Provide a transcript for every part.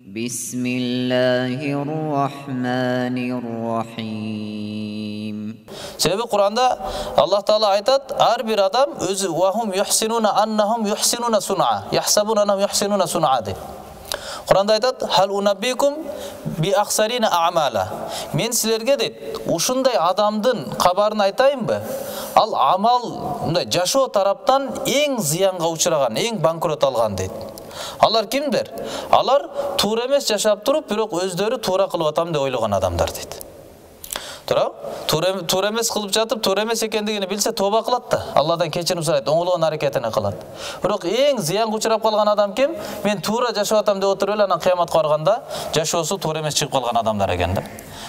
Bismillahirrahmanirrahim. Себеби Кур'анда Аллах Таала айтат, ар бир адам өзү вахум юхсинуна аннахум юхсинуна суна, яхсабуна аннахум юхсинуна суна деп. Кур'анда айтат, хал унаббикум би ахсарина а'мала. Мен силерге дейт, ушундай адамдын кабарын айтайынбы? Ал амал, мындай жашоо тараптан эң зыянга учураган, эң банкрот алган дейт. Алар кимдер? Алар туура эмес жашап туруп, бирок өздөрү туура кылып атам деп ойлогон адамдар дейт. Туура эмес кылып жатып, туура эмес экендигини билсе тоба кылат да, Алладан кечирим сурайт, оңолгон аракетине кылат. Бирок эң зыянга учурап калган адам ким? Мен туура жашап атам деп отуруп эле анан кыяматка барганда жашоосу туура эмес чыгып калган адамдар экен да.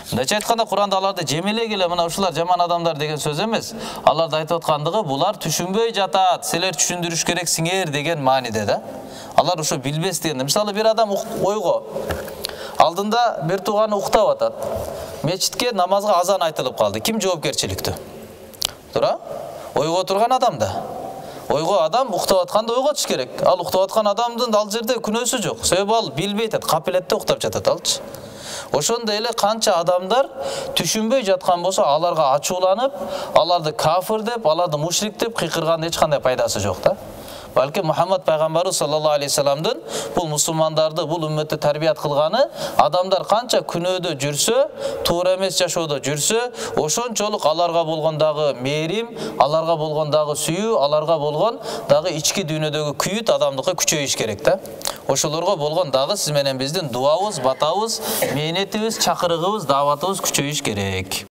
Мындайча айтканда Кур'анда аларды жемелей келе мына ушулар жаман адамдар деген сөз эмес. Аларды айтып аткандыгы булар түшүнбөй жатат, силер түшүндүрүш керексиңер деген мааниде да. Алар ошо билбес дегенде. Мисалы бир адам ойго алдында бир тууганы уктап атат. Мечитке намазга азан айтылып калды. Ким жоопкерчиликтүү? Туура? Ойго турган адам да. Ойго адам уктап атканда ойго туш керек. Ал уктап аткан адамдын ал жерде күнөөсү жок. Себеби ал билбейт, капилетте уктап жатат алчы. Ошондой эле канча адамдар түшүнбөй жаткан болсо, аларга ачууланып, аларды кафир деп, аларды мушрик деп кыйкырганда эч кандай пайдасы жок да. Балки Мухаммад пайгамбарыбыз саллаллаху алейхи вассаламдын бул мусулмандарды, бул умметти тарбият кылганы, адамдар канча күнөөдө жүрсө, туура эмес жашоодо жүрсө, ошончолук аларга болгон дагы мээрим, аларга болгон дагы сүйүү, аларга болгон дагы ички дүйнөдөгү күйүт адамдыкка күчөйүш керек да. Ошолорго болгон дагы сиз менен биздин дуабыз, батабыз, мээнетибиз, чакырыгыбыз, дааватыбыз күчөйүш керек.